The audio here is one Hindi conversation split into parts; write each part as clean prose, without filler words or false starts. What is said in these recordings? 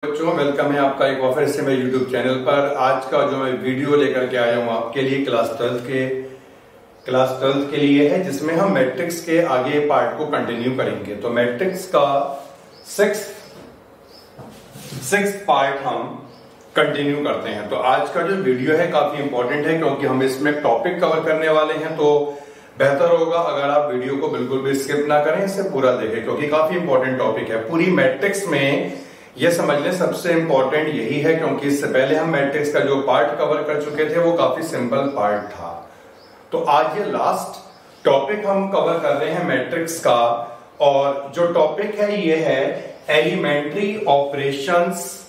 बच्चों, वेलकम है आपका एक बार फिर से मेरे YouTube चैनल पर। आज का जो मैं वीडियो लेकर के आया हूँ आपके लिए क्लास 12th के लिए है, जिसमें हम मैट्रिक्स के आगे पार्ट को कंटिन्यू करेंगे। तो मैट्रिक्स का सिक्स पार्ट हम कंटिन्यू करते हैं। तो आज का जो वीडियो है काफी इंपॉर्टेंट है, क्योंकि हम इसमें टॉपिक कवर करने वाले हैं। तो बेहतर होगा अगर आप वीडियो को बिल्कुल भी स्किप ना करें, इसे पूरा देखें, क्योंकि काफी इंपॉर्टेंट टॉपिक है। पूरी मैट्रिक्स में ये समझ लें सबसे इंपॉर्टेंट यही है, क्योंकि इससे पहले हम मैट्रिक्स का जो पार्ट कवर कर चुके थे वो काफी सिंपल पार्ट था। तो आज ये लास्ट टॉपिक हम कवर कर रहे हैं मैट्रिक्स का, और जो टॉपिक है ये है elementary operations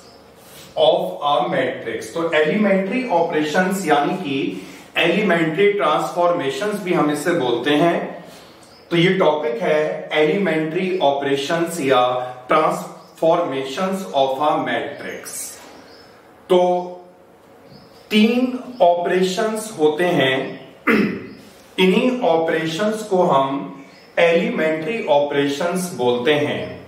of a matrix. तो एलिमेंट्री ऑपरेशंस यानी कि एलिमेंट्री ट्रांसफॉर्मेशंस भी हम इसे बोलते हैं। तो ये टॉपिक है एलिमेंट्री ऑपरेशंस या ट्रांसफॉर्मेशंस ऑफ अ मैट्रिक्स। तो 3 ऑपरेशंस होते हैं, इन्हीं ऑपरेशंस को हम एलिमेंट्री ऑपरेशंस बोलते हैं।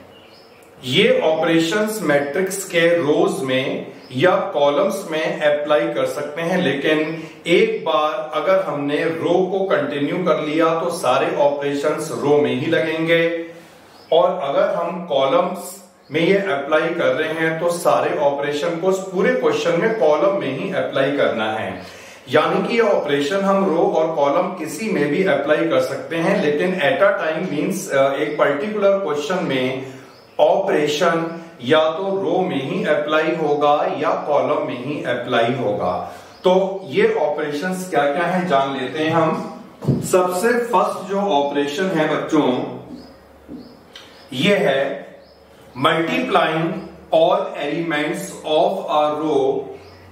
ये ऑपरेशंस मैट्रिक्स के रोज में या कॉलम्स में अप्लाई कर सकते हैं, लेकिन एक बार अगर हमने रो को कंटिन्यू कर लिया तो सारे ऑपरेशंस रो में ही लगेंगे, और अगर हम कॉलम्स में ये अप्लाई कर रहे हैं तो सारे ऑपरेशन को पूरे क्वेश्चन में कॉलम में ही अप्लाई करना है। यानी कि ये ऑपरेशन हम रो और कॉलम किसी में भी अप्लाई कर सकते हैं, लेकिन एट अ टाइम मींस एक पर्टिकुलर क्वेश्चन में ऑपरेशन या तो रो में ही अप्लाई होगा या कॉलम में ही अप्लाई होगा। तो ये ऑपरेशंस क्या क्या हैं जान लेते हैं हम। सबसे फर्स्ट जो ऑपरेशन है बच्चों, ये है multiplying all elements of a row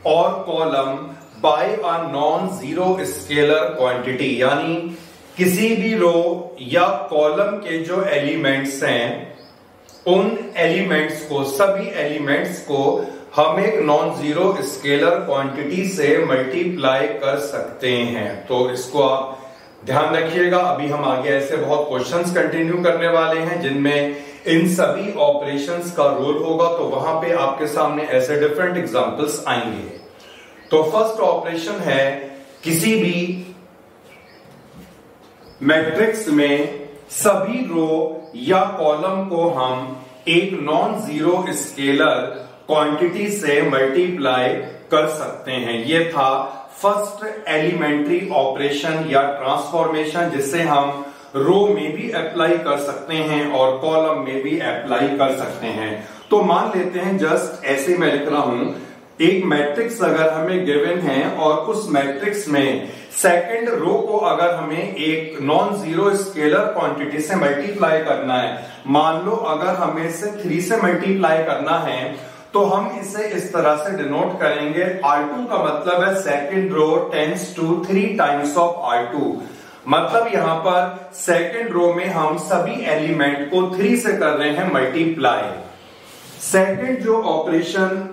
और column by a non zero scalar quantity. यानी किसी भी रो या कॉलम के जो एलिमेंट्स हैं, उन एलिमेंट्स को, सभी एलिमेंट्स को हम एक नॉन जीरो स्केलर क्वांटिटी से मल्टीप्लाई कर सकते हैं। तो इसको आप ध्यान रखिएगा। अभी हम आगे ऐसे बहुत क्वेश्चंस कंटिन्यू करने वाले हैं जिनमें इन सभी ऑपरेशंस का रोल होगा, तो वहां पे आपके सामने ऐसे डिफरेंट एग्जांपल्स आएंगे। तो फर्स्ट ऑपरेशन है, किसी भी मैट्रिक्स में सभी रो या कॉलम को हम एक नॉन जीरो स्केलर क्वांटिटी से मल्टीप्लाई कर सकते हैं। ये था फर्स्ट एलिमेंट्री ऑपरेशन या ट्रांसफॉर्मेशन, जिसे हम रो में भी अप्लाई कर सकते हैं और कॉलम में भी अप्लाई कर सकते हैं। तो मान लेते हैं, जस्ट ऐसे मैं लिख रहा हूं, एक मैट्रिक्स अगर हमें गिवन है और उस मैट्रिक्स में सेकंड रो को अगर हमें एक नॉन जीरो स्केलर क्वांटिटी से मल्टीप्लाई करना है, मान लो अगर हमें इसे 3 से मल्टीप्लाई करना है, तो हम इसे इस तरह से डिनोट करेंगे। R2 का मतलब है second row tends to 3 times of R2। मतलब यहां पर सेकंड रो में हम सभी एलिमेंट को 3 से कर रहे हैं मल्टीप्लाई। सेकंड जो ऑपरेशन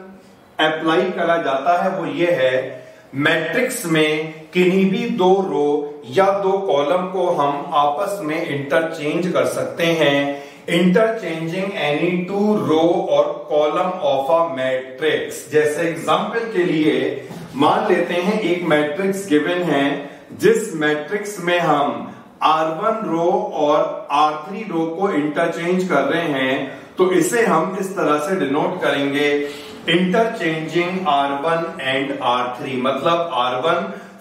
अप्लाई करा जाता है वो ये है, मैट्रिक्स में किन्हीं भी 2 रो या 2 कॉलम को हम आपस में इंटरचेंज कर सकते हैं। इंटरचेंजिंग एनी 2 रो और कॉलम ऑफ अ मैट्रिक्स। जैसे एग्जांपल के लिए मान लेते हैं एक मैट्रिक्स गिवन है, जिस मैट्रिक्स में हम R1 रो और R3 रो को इंटरचेंज कर रहे हैं, तो इसे हम इस तरह से डिनोट करेंगे, इंटरचेंजिंग R1 एंड R3। मतलब R1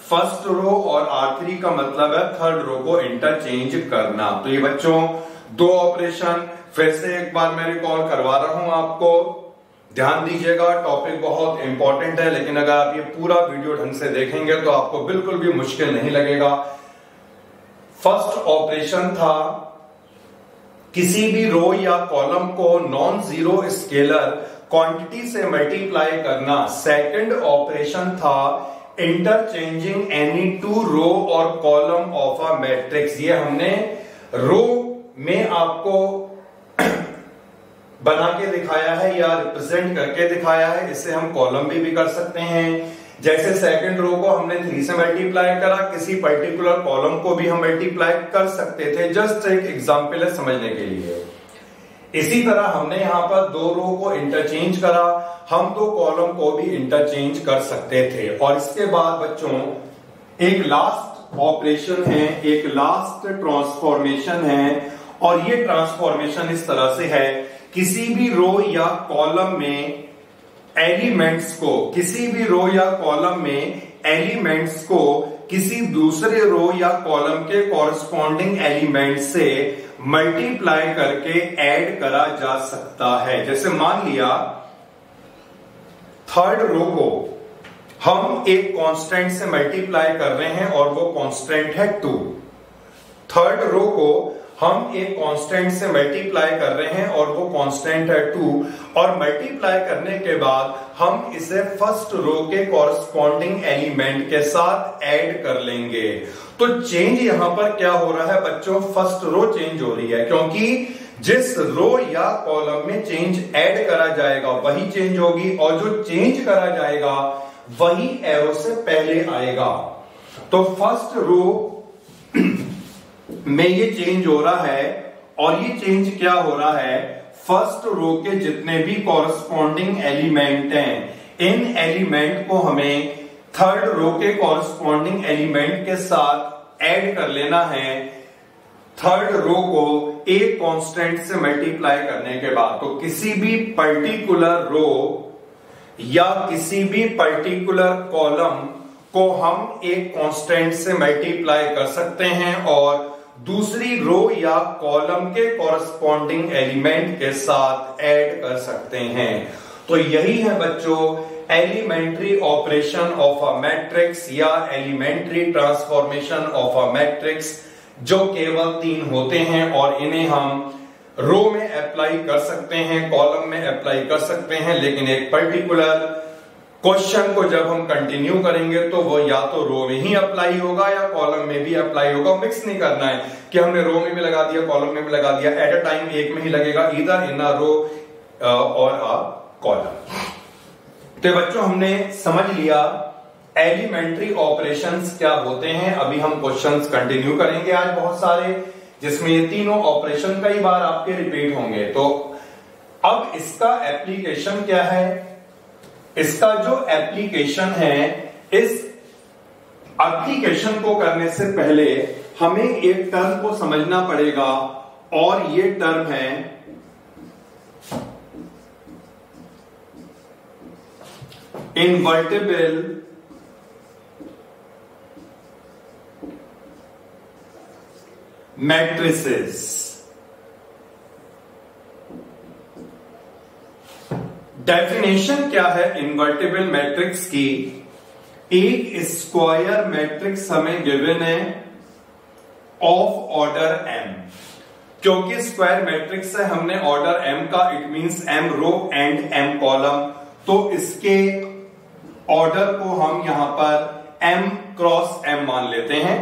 फर्स्ट रो और R3 का मतलब है थर्ड रो को इंटरचेंज करना। तो ये बच्चों 2 ऑपरेशन फिर से एक बार मैं रिकॉल करवा रहा हूं आपको, ध्यान दीजिएगा। टॉपिक बहुत इंपॉर्टेंट है, लेकिन अगर आप ये पूरा वीडियो ढंग से देखेंगे तो आपको बिल्कुल भी मुश्किल नहीं लगेगा। फर्स्ट ऑपरेशन था किसी भी रो या कॉलम को नॉन जीरो स्केलर क्वांटिटी से मल्टीप्लाई करना। सेकंड ऑपरेशन था इंटरचेंजिंग एनी 2 रो और कॉलम ऑफ अ मैट्रिक्स। ये हमने रो में आपको बना के दिखाया है या रिप्रेजेंट करके दिखाया है, इसे हम कॉलम भी कर सकते हैं। जैसे सेकंड रो को हमने 3 से मल्टीप्लाई करा, किसी पर्टिकुलर कॉलम को भी हम मल्टीप्लाई कर सकते थे। जस्ट एक एग्जांपल है समझने के लिए। इसी तरह हमने यहां पर दो रो को इंटरचेंज करा, हम दो कॉलम को भी इंटरचेंज कर सकते थे। और इसके बाद बच्चों एक लास्ट ऑपरेशन है, एक लास्ट ट्रांसफॉर्मेशन है, और ये ट्रांसफॉर्मेशन इस तरह से है, किसी भी रो या कॉलम में एलिमेंट्स को, किसी भी रो या कॉलम में एलिमेंट्स को किसी दूसरे रो या कॉलम के कॉरस्पॉन्डिंग एलिमेंट से मल्टीप्लाई करके ऐड करा जा सकता है। जैसे मान लिया थर्ड रो को हम एक कांस्टेंट से मल्टीप्लाई कर रहे हैं और वो कांस्टेंट है 2। थर्ड रो को हम एक कांस्टेंट से मल्टीप्लाई कर रहे हैं और वो कांस्टेंट है 2, और मल्टीप्लाई करने के बाद हम इसे फर्स्ट रो के कॉरस्पॉन्डिंग एलिमेंट के साथ ऐड कर लेंगे। तो चेंज यहां पर क्या हो रहा है बच्चों, फर्स्ट रो चेंज हो रही है, क्योंकि जिस रो या कॉलम में चेंज ऐड करा जाएगा वही चेंज होगी, और जो चेंज करा जाएगा वही एरो से पहले आएगा। तो फर्स्ट रो में ये चेंज हो रहा है, और ये चेंज क्या हो रहा है, फर्स्ट रो के जितने भी कॉरस्पॉन्डिंग एलिमेंट हैं, इन एलिमेंट को हमें थर्ड रो के कॉरस्पॉन्डिंग एलिमेंट के साथ ऐड कर लेना है थर्ड रो को एक कांस्टेंट से मल्टीप्लाई करने के बाद। तो किसी भी पर्टिकुलर रो या किसी भी पर्टिकुलर कॉलम को हम एक कांस्टेंट से मल्टीप्लाई कर सकते हैं और दूसरी रो या कॉलम के कॉरस्पॉन्डिंग एलिमेंट के साथ ऐड कर सकते हैं। तो यही है बच्चों elementary operation of a matrix या elementary transformation of a matrix, जो केवल 3 होते हैं और इन्हें हम रो में अप्लाई कर सकते हैं, कॉलम में अप्लाई कर सकते हैं, लेकिन एक पर्टिकुलर क्वेश्चन को जब हम कंटिन्यू करेंगे तो वो या तो रो में ही अप्लाई होगा या कॉलम में भी अप्लाई होगा। मिक्स नहीं करना है कि हमने रो में भी लगा दिया कॉलम में भी लगा दिया, एट अ टाइम एक में ही लगेगा, ईदर इन अ रो और अ कॉलम। तो बच्चों हमने समझ लिया एलिमेंट्री ऑपरेशंस क्या होते हैं। अभी हम क्वेश्चंस कंटिन्यू करेंगे आज बहुत सारे, जिसमें ये तीनों ऑपरेशन कई बार आपके रिपीट होंगे। तो अब इसका एप्लीकेशन क्या है, इसका जो एप्लीकेशन है, इस एप्लीकेशन को करने से पहले हमें एक टर्म को समझना पड़ेगा, और ये टर्म है इनवर्टिबल मैट्रिसेस। डेफिनेशन क्या है इनवर्टिबल मैट्रिक्स की, एक स्क्वायर मैट्रिक्स हमें गिवन है ऑफ ऑर्डर m। क्योंकि स्क्वायर मैट्रिक्स है हमने ऑर्डर m का, it means m row and m column, तो इसके ऑर्डर को हम यहां पर m क्रॉस m मान लेते हैं।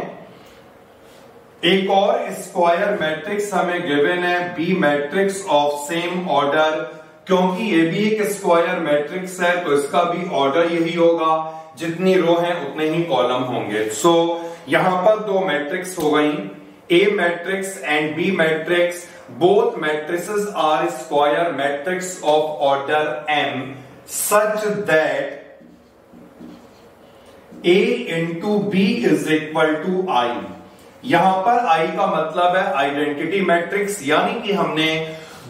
एक और स्क्वायर मैट्रिक्स हमें गिवन है B matrix of same order, क्योंकि ये भी एक स्क्वायर मैट्रिक्स है तो इसका भी ऑर्डर यही होगा, जितनी रो हैं उतने ही कॉलम होंगे। सो यहां पर दो मैट्रिक्स हो गई, A matrix and B matrix. Both matrices are square matrix of order m such that a into B is equal to i। यहां पर i का मतलब है आइडेंटिटी मैट्रिक्स, यानी कि हमने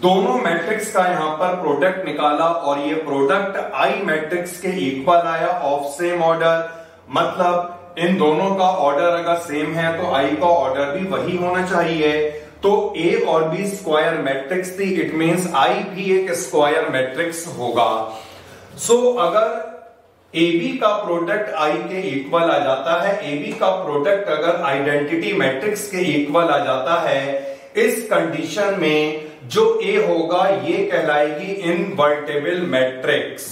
दोनों मैट्रिक्स का यहां पर प्रोडक्ट निकाला और ये प्रोडक्ट आई मैट्रिक्स के इक्वल आया ऑफ सेम ऑर्डर। मतलब इन दोनों का ऑर्डर अगर सेम है तो आई का ऑर्डर भी वही होना चाहिए। तो ए और बी स्क्वायर मैट्रिक्स थी, इट मींस आई भी एक स्क्वायर मैट्रिक्स होगा। सो अगर ए बी का प्रोडक्ट आई के इक्वल आ जाता है, ए बी का प्रोडक्ट अगर आइडेंटिटी मैट्रिक्स के इक्वल आ जाता है, इस कंडीशन में जो ए होगा ये कहलाएगी invertible matrix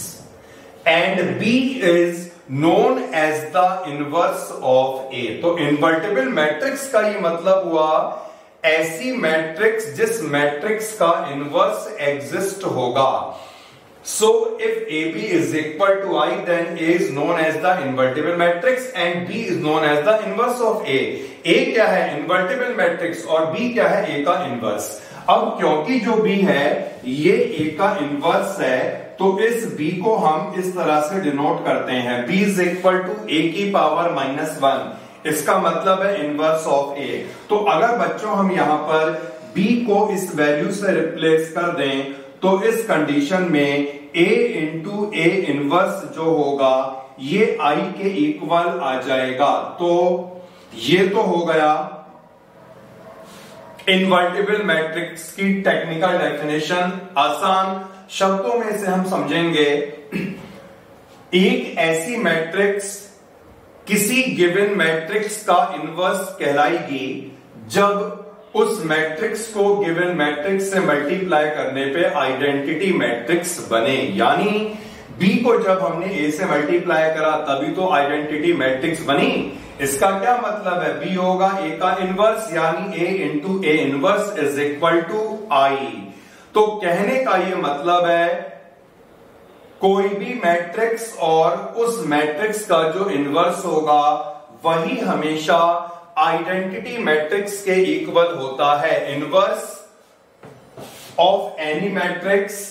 and B is known as the inverse of A. तो इनवर्टिबल मैट्रिक्स का ये मतलब हुआ ऐसी मैट्रिक्स जिस मैट्रिक्स का इनवर्स एग्जिस्ट होगा। So if AB is equal to I, then A is known as the invertible matrix and B is known as the inverse of A. A क्या है? Invertible matrix और B क्या है? A का inverse। अब क्योंकि जो b है ये a का इनवर्स है, तो इस b को हम इस तरह से डिनोट करते हैं, b is equal to a की पावर -1। इसका मतलब है इनवर्स ऑफ a। तो अगर बच्चों हम यहां पर b को इस वैल्यू से रिप्लेस कर दें तो इस कंडीशन में a इंटू a इनवर्स जो होगा ये I के इक्वल आ जाएगा। तो ये तो हो गया इनवर्टिबल मैट्रिक्स की टेक्निकल डेफिनेशन। आसान शब्दों में इसे हम समझेंगे, एक ऐसी मैट्रिक्स किसी गिवन मैट्रिक्स का इनवर्स कहलाएगी जब उस मैट्रिक्स को गिवन मैट्रिक्स से मल्टीप्लाई करने पे आइडेंटिटी मैट्रिक्स बने। यानी B को जब हमने A से मल्टीप्लाई करा तभी तो आइडेंटिटी मैट्रिक्स बनी। इसका क्या मतलब है, B होगा A का इनवर्स, यानी A into A inverse is equal to I। तो कहने का ये मतलब है कोई भी मैट्रिक्स और उस मैट्रिक्स का जो इनवर्स होगा वही हमेशा आइडेंटिटी मैट्रिक्स के इक्वल होता है। Inverse of any matrix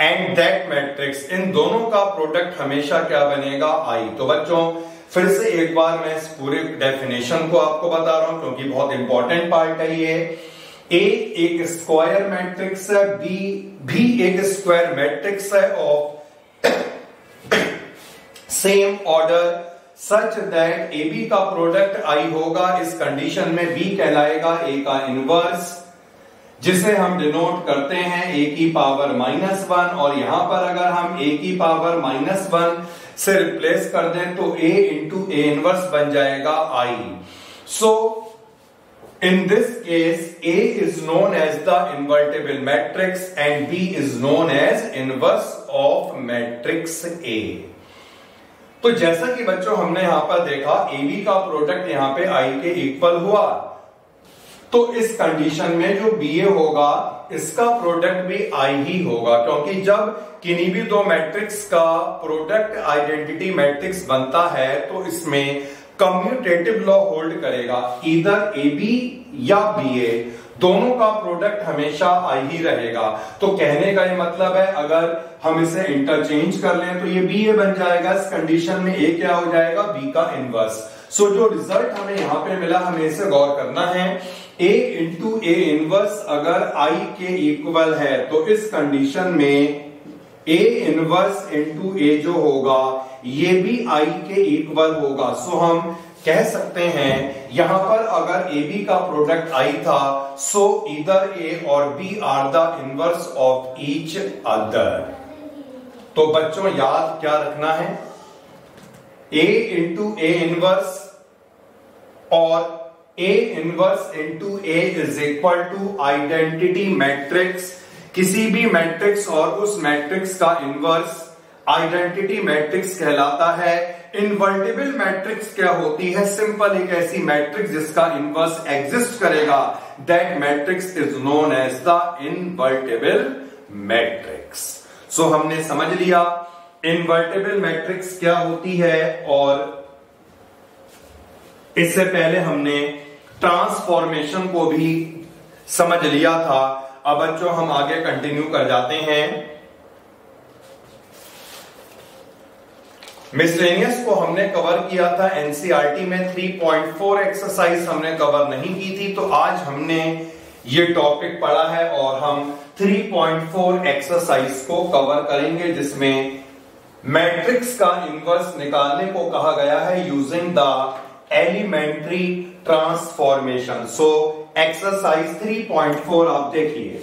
and that matrix, इन दोनों का प्रोडक्ट हमेशा क्या बनेगा, I। तो बच्चों फिर से एक बार मैं इस पूरे डेफिनेशन को आपको बता रहा हूं क्योंकि बहुत इंपॉर्टेंट पार्ट है ये। A एक स्क्वायर मैट्रिक्स है, B भी एक स्क्वायर मैट्रिक्स है of same order such that AB का प्रोडक्ट I होगा। इस कंडीशन में B कहलाएगा A का इनवर्स, जिसे हम डिनोट करते हैं A की पावर -1। और यहां पर अगर हम A की पावर -1 से रिप्लेस कर दें तो A इंटू A इनवर्स बन जाएगा I। So in this case A is known as the invertible matrix and B is known as inverse of matrix A। तो जैसा कि बच्चों हमने यहां पर देखा AB का प्रोडक्ट यहां पे I के इक्वल हुआ, तो इस कंडीशन में जो BA होगा इसका प्रोडक्ट भी I ही होगा, क्योंकि जब किन्हीं भी दो मैट्रिक्स का प्रोडक्ट आइडेंटिटी मैट्रिक्स बनता है तो इसमें कम्यूटेटिव लॉ होल्ड करेगा। इधर AB या BA दोनों का प्रोडक्ट हमेशा I ही रहेगा। तो कहने का ये मतलब है अगर हम इसे इंटरचेंज कर लें तो ये BA बन जाएगा। इस कंडीशन में A क्या हो जाएगा, B का इनवर्स। सो जो रिजल्ट हमें यहां पे मिला हमें इसे गौर करना है। A इंटू A इनवर्स अगर I के इक्वल है तो इस कंडीशन में A इनवर्स इंटू A जो होगा ये भी I के इक्वल होगा। सो हम कह सकते हैं यहां पर अगर AB का प्रोडक्ट I था, सो इधर A और B are the inverse of each other. तो बच्चों याद क्या रखना है, A इंटू A इनवर्स और A inverse into A is equal to identity matrix. किसी भी मैट्रिक्स और उस मैट्रिक्स का इनवर्स आइडेंटिटी मैट्रिक्स कहलाता है। इनवर्टिबल मैट्रिक्स क्या होती है, सिंपल एक ऐसी मैट्रिक्स जिसका इनवर्स एग्जिस्ट करेगा, that matrix is known as the invertible matrix. So हमने समझ लिया इनवर्टिबल मैट्रिक्स क्या होती है, और इससे पहले हमने ट्रांसफॉर्मेशन को भी समझ लिया था। अब बच्चों हम आगे कंटिन्यू कर जाते हैं। मिसलेनियस को हमने कवर किया था एनसीईआरटी में, 3.4 एक्सरसाइज हमने कवर नहीं की थी, तो आज हमने ये टॉपिक पढ़ा है और हम 3.4 एक्सरसाइज को कवर करेंगे, जिसमें मैट्रिक्स का इनवर्स निकालने को कहा गया है using the elementary transformation. So exercise 3.4 आप देखिए।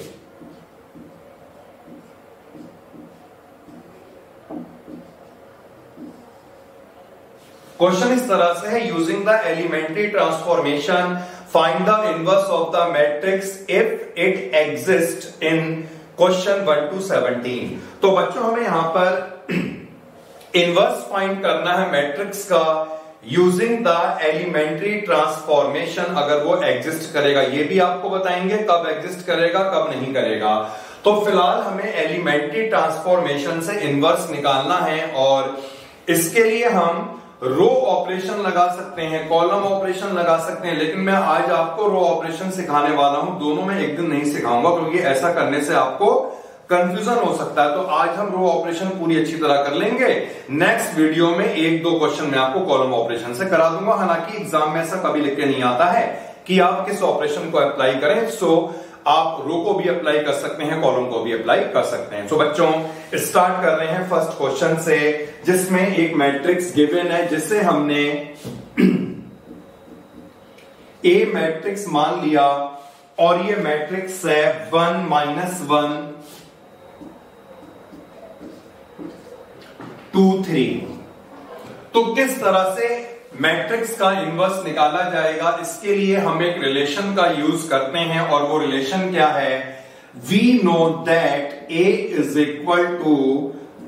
क्वेश्चन इस तरह से है, using the elementary transformation find the inverse of the matrix if it exist in question 1 to 17। तो बच्चों हमें यहां पर इनवर्स फाइंड करना है मैट्रिक्स का यूजिंग द एलिमेंट्री ट्रांसफॉर्मेशन, अगर वो एग्जिस्ट करेगा। ये भी आपको बताएंगे कब एग्जिस्ट करेगा कब नहीं करेगा। तो फिलहाल हमें एलिमेंट्री ट्रांसफॉर्मेशन से इनवर्स निकालना है, और इसके लिए हम रो ऑपरेशन लगा सकते हैं, कॉलम ऑपरेशन लगा सकते हैं, लेकिन मैं आज आपको रो ऑपरेशन सिखाने वाला हूं। दोनों में एक दिन नहीं सिखाऊंगा क्योंकि ऐसा करने से आपको कंफ्यूजन हो सकता है। तो आज हम रो ऑपरेशन पूरी अच्छी तरह कर लेंगे। नेक्स्ट वीडियो में एक दो क्वेश्चन मैं आपको कॉलम ऑपरेशन से करा दूंगा। हालांकि एग्जाम में ऐसा कभी लिख के नहीं आता है कि आप किस ऑपरेशन को अप्लाई करें। सो आप रो को भी अप्लाई कर सकते हैं, कॉलम को भी अप्लाई कर सकते हैं। तो बच्चों स्टार्ट कर रहे हैं फर्स्ट क्वेश्चन से, जिसमें एक मैट्रिक्स गिवन है जिसे हमने ए मैट्रिक्स मान लिया और ये मैट्रिक्स है 1 -1 2 3। तो किस तरह से मैट्रिक्स का इनवर्स निकाला जाएगा, इसके लिए हम एक रिलेशन का यूज करते हैं और वो रिलेशन क्या है, we know that A is equal to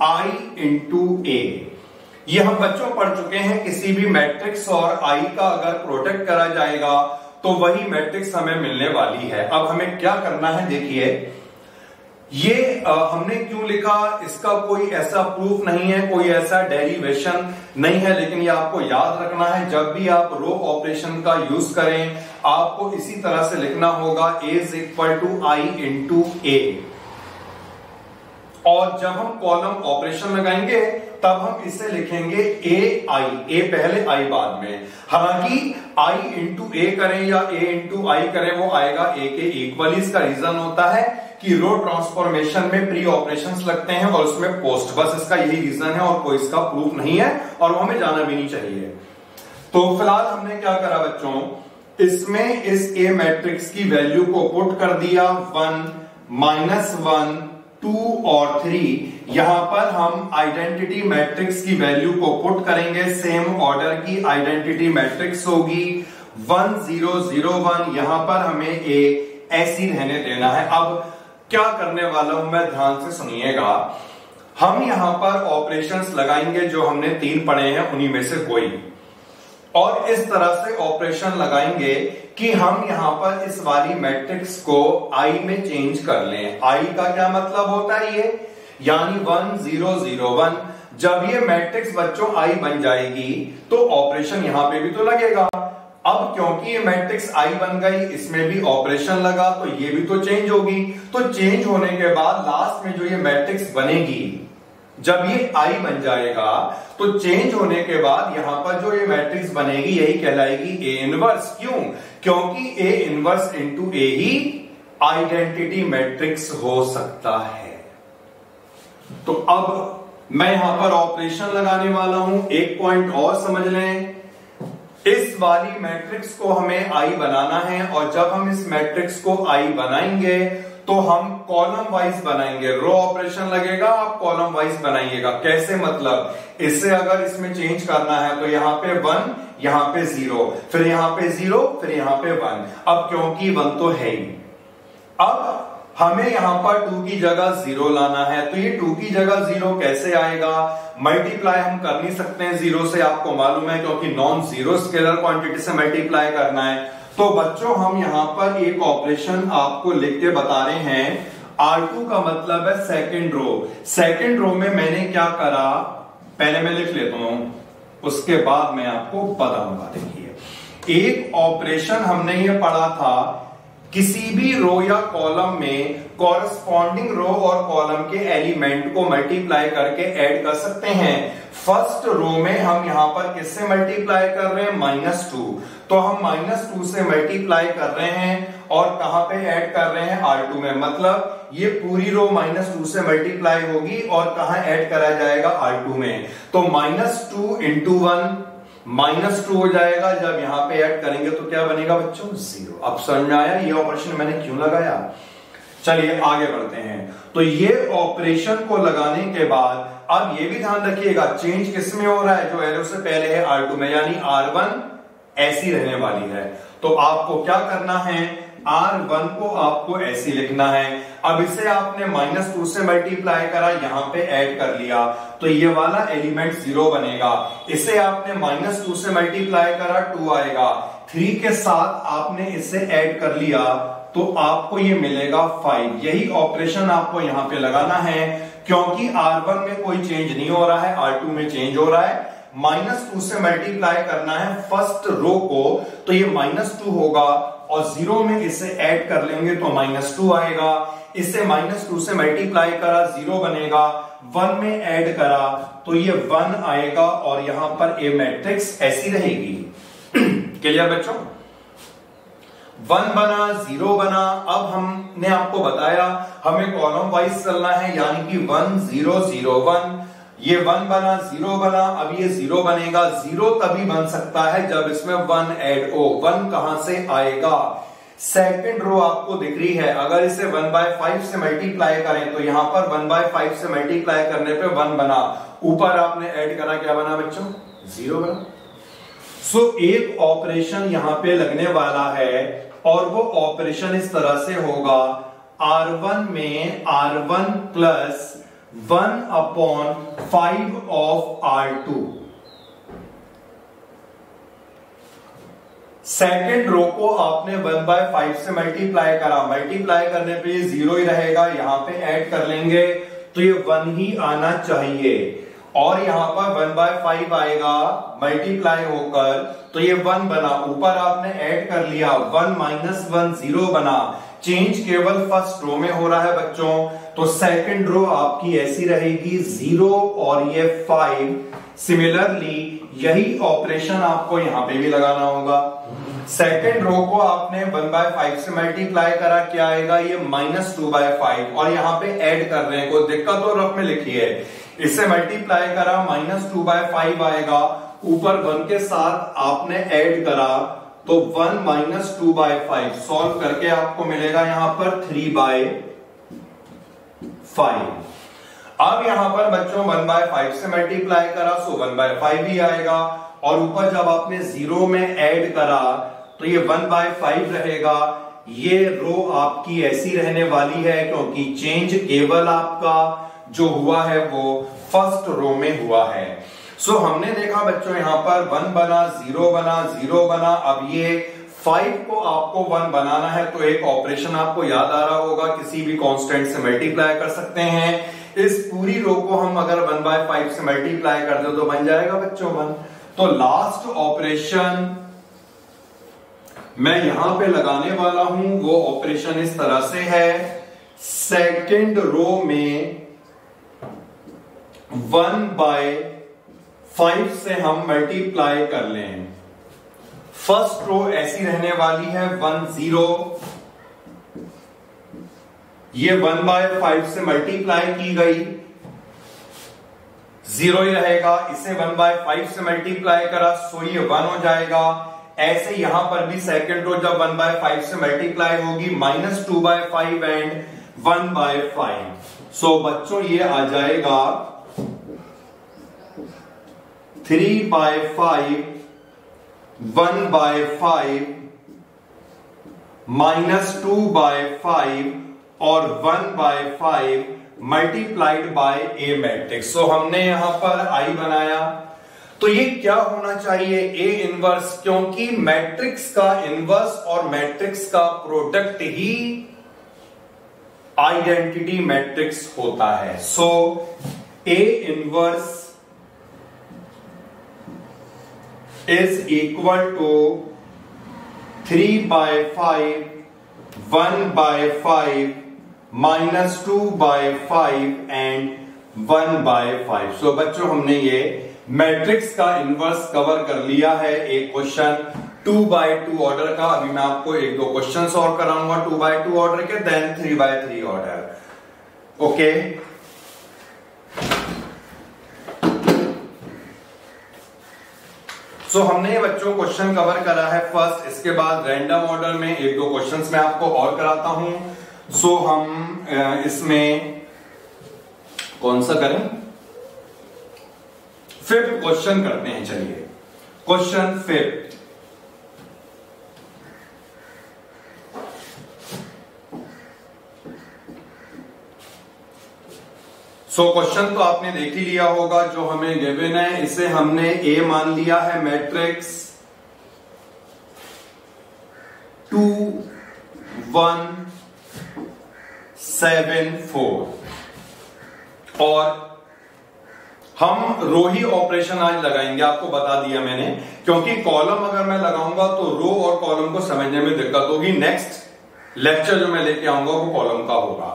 I into A। ये हम बच्चों पढ़ चुके हैं, किसी भी मैट्रिक्स और I का अगर प्रोडक्ट करा जाएगा तो वही मैट्रिक्स हमें मिलने वाली है। अब हमें क्या करना है, देखिए ये हमने क्यों लिखा, इसका कोई ऐसा प्रूफ नहीं है, कोई ऐसा डेरिवेशन नहीं है, लेकिन ये आपको याद रखना है। जब भी आप रो ऑपरेशन का यूज करें आपको इसी तरह से लिखना होगा, A is equal to I into A। और जब हम कॉलम ऑपरेशन लगाएंगे तब हम इसे लिखेंगे A पहले I बाद में। हालांकि I इंटू A करें या A इंटू I करें वो आएगा A के इक्वल। इसका रीजन होता है कि रो ट्रांसफॉर्मेशन में प्री ऑपरेशंस लगते हैं और उसमें पोस्ट, बस इसका यही रीजन है और कोई इसका प्रूफ नहीं है और वो हमें जाना भी नहीं चाहिए। तो फिलहाल हमने क्या करा बच्चों, इसमें इस A मैट्रिक्स की वैल्यू को पुट कर दिया 1 -1 2 और 3। यहां पर हम आइडेंटिटी मैट्रिक्स की वैल्यू को पुट करेंगे, सेम ऑर्डर की आइडेंटिटी मैट्रिक्स होगी 1 0 0 1। यहां पर हमें A ऐसी रहने देना है। अब क्या करने वाला हूं मैं, ध्यान से सुनिएगा। हम यहां पर ऑपरेशंस लगाएंगे जो हमने 3 पढ़े हैं उन्हीं में से कोई, और इस तरह से ऑपरेशन लगाएंगे कि हम यहां पर इस वाली मैट्रिक्स को I में चेंज कर लें। I का क्या मतलब होता है, ये यानी 1 0 0 1। जब ये मैट्रिक्स बच्चों I बन जाएगी तो ऑपरेशन यहां पे भी तो लगेगा। अब क्योंकि ये मैट्रिक्स I बन गई, इसमें भी ऑपरेशन लगा तो ये भी तो चेंज होगी। तो चेंज होने के बाद लास्ट में जो ये मैट्रिक्स बनेगी, जब ये I बन जाएगा तो चेंज होने के बाद यहां पर जो ये मैट्रिक्स बनेगी यही कहलाएगी A इनवर्स। क्यों? क्योंकि A inverse into A he identity matrix हो सकता है। तो अब मैं यहां पर ऑपरेशन लगाने वाला हूं। एक पॉइंट और समझ लें, इस वाली मैट्रिक्स को हमें I बनाना है और जब हम इस मैट्रिक्स को I बनाएंगे तो हम कॉलम वाइज बनाएंगे। रो ऑपरेशन लगेगा, आप कॉलम वाइज बनाइएगा। कैसे मतलब, इससे अगर इसमें चेंज करना है तो यहां पे 1, यहां पे 0, फिर यहां पे 0, फिर यहां पे 1। अब क्योंकि 1 तो है ही, अब हमें यहां पर 2 की जगह 0 लाना है। तो ये 2 की जगह 0 कैसे आएगा, मल्टीप्लाई हम कर नहीं सकते हैं 0 से, आपको मालूम है, क्योंकि नॉन जीरो स्केलर क्वांटिटी से मल्टीप्लाई करना है। तो बच्चों हम यहां पर एक ऑपरेशन आपको लिख के बता रहे हैं। R2 का मतलब है सेकंड रो। सेकंड रो में मैंने क्या करा, पहले मैं लिख लेता हूं उसके बाद मैं आपको बताऊंगा। देखिए एक ऑपरेशन हमने ये पढ़ा था, किसी भी रो या कॉलम में कॉरस्पॉन्डिंग रो और कॉलम के एलिमेंट को मल्टीप्लाई करके ऐड कर सकते हैं। फर्स्ट रो में हम यहां पर किससे मल्टीप्लाई कर रहे हैं, -2। तो हम -2 से मल्टीप्लाई कर रहे हैं और कहां पे ऐड कर रहे हैं, R2 में। मतलब ये पूरी रो -2 से मल्टीप्लाई होगी और कहां ऐड करा जाएगा, R2 में। तो -2 इंटू 1 -2 हो जाएगा। जब यहां पे ऐड करेंगे तो क्या बनेगा बच्चों, 0। अब समझ में आया ये ऑपरेशन मैंने क्यों लगाया। चलिए आगे बढ़ते हैं। तो ये ऑपरेशन को लगाने के बाद अब ये भी ध्यान रखिएगा चेंज किस में हो रहा है, जो एरो से पहले है R2 में, यानी R1 ऐसी रहने वाली है। तो आपको क्या करना है, R1 को आपको ऐसी लिखना है। अब इसे आपने -2 से मल्टीप्लाई करा, यहां पे ऐड कर लिया तो ये वाला एलिमेंट 0 बनेगा। इसे आपने -2 से मल्टीप्लाई करा, 2 आएगा। 3 के साथ आपने इसे ऐड कर लिया तो आपको ये मिलेगा 5। यही ऑपरेशन आपको यहां पे लगाना है, क्योंकि R1 में कोई चेंज नहीं हो रहा है, R2 में चेंज हो रहा है। -2 से मल्टीप्लाई करना है फर्स्ट रो को, तो ये -2 होगा और 0 में इसे ऐड कर लेंगे तो -2 आएगा। इसे -2 से मल्टीप्लाई करा 0 बनेगा, 1 में ऐड करा तो ये 1 आएगा और यहां पर ए मैट्रिक्स ऐसी रहेगी। क्लियर बच्चों? 1 बना, 0 बना। अब हमने आपको बताया हमें कॉलम वाइज चलना है, यानी कि 1 0 0 1। ये 1 बना, 0 बना, अब ये 0 बनेगा। 0 तभी बन सकता है जब इसमें 1 ऐड हो। 1 कहां से आएगा? सेकंड रो आपको दिख रही है, अगर इसे 1/5 से मल्टीप्लाई करें तो यहां पर 1/5 से मल्टीप्लाई करने पे 1 बना, ऊपर आपने ऐड करा, क्या बना बच्चों? 0 बना। सो एक ऑपरेशन यहां पे लगने वाला है और वो ऑपरेशन इस तरह से होगा, R1 में R1 plus 1/5 of R2। Second row को आपने 1/5 से मल्टीप्लाई करा, मल्टीप्लाई करने पे ये 0 ही रहेगा, यहां पे ऐड कर लेंगे तो ये 1 ही आना चाहिए और यहां पर 1/5 आएगा मल्टीप्लाई होकर तो ये 1 बना, ऊपर आपने ऐड कर लिया, 1 - 1 0 बना। चेंज केवल फर्स्ट रो में हो रहा है बच्चों, तो सेकंड रो आपकी ऐसी रहेगी 0 और ये 5। सिमिलरली यही ऑपरेशन आपको यहां पे भी लगाना होगा। सेकंड रो को आपने 1/5 से मल्टीप्लाई करा, क्या आएगा? ये -2/5 और यहां पे ऐड कर रहे हैं, कोई दिक्कत तो रफ में लिखी है। इससे मल्टीप्लाई करा, -2/5 आएगा, ऊपर 1 के साथ आपने ऐड करा तो 1 - 2/5 सॉल्व करके आपको मिलेगा यहां पर 3/5। अब यहां पर बच्चों 1/5 से मल्टीप्लाई करा सो 1/5 ही आएगा और ऊपर जब आपने 0 में ऐड करा तो ये 1/5 रहेगा। ये रो आपकी ऐसी रहने वाली है क्योंकि चेंज केवल आपका जो हुआ है वो फर्स्ट रो में हुआ है। सो हमने देखा बच्चों यहां पर 1 बना, 0 बना, 0 बना। अब ये 5 को आपको 1 बनाना है तो एक ऑपरेशन आपको याद आ रहा होगा, किसी भी कांस्टेंट से मल्टीप्लाई कर सकते हैं। इस पूरी रो को हम अगर 1/5 से मल्टीप्लाई कर दे तो बन जाएगा बच्चों 1। तो लास्ट ऑपरेशन मैं यहां पे लगाने वाला हूं, वो ऑपरेशन इस तरह से है, सेकंड रो में 1/5 से हम मल्टीप्लाई कर लें। फर्स्ट रो ऐसी रहने वाली है 1 0, ये 1/5 से मल्टीप्लाई की गई, 0 ही रहेगा। इसे 1/5 से मल्टीप्लाई करा सो ये 1 हो जाएगा। ऐसे यहां पर भी सेकंड रो जब 1/5 से मल्टीप्लाई होगी, -2/5 एंड 1/5। सो बच्चों ये आ जाएगा 3/5, 1/5, -2/5 और 1/5 multiplied by A matrix. So हमने यहां पर आई बनाया, तो ये क्या होना चाहिए? ए इनवर्स, क्योंकि मैट्रिक्स का इनवर्स और मैट्रिक्स का प्रोडक्ट ही आइडेंटिटी मैट्रिक्स होता है। So A inverse is equal to 3/5, 1/5, -2/5 and 1/5। So बच्चों हमने ये मैट्रिक्स का इनवर्स कवर कर लिया है। एक क्वेश्चन 2/2 ऑर्डर का, अभी मैं आपको 1-2 क्वेश्चन सॉल्व कराऊंगा 2/2 ऑर्डर के, देन 3/3 ऑर्डर। ओके, सो हमने बच्चों क्वेश्चन कवर करा है फर्स्ट। इसके बाद रैंडम ऑर्डर में 1-2 क्वेश्चंस मैं आपको और कराता हूं। सो हम इसमें कौन सा करें? 5th क्वेश्चन करते हैं। चलिए क्वेश्चन 5th। सो क्वेश्चन तो आपने देख ही लिया होगा, जो हमें गिवन है इसे हमने ए मान लिया है मैट्रिक्स 2 1 7 4 और हम रो ही ऑपरेशन आज लगाएंगे, आपको बता दिया मैंने, क्योंकि कॉलम अगर मैं लगाऊंगा तो रो और कॉलम को समझने में दिक्कत होगी। नेक्स्ट लेक्चर जो मैं लेके आऊंगा वो कॉलम का होगा।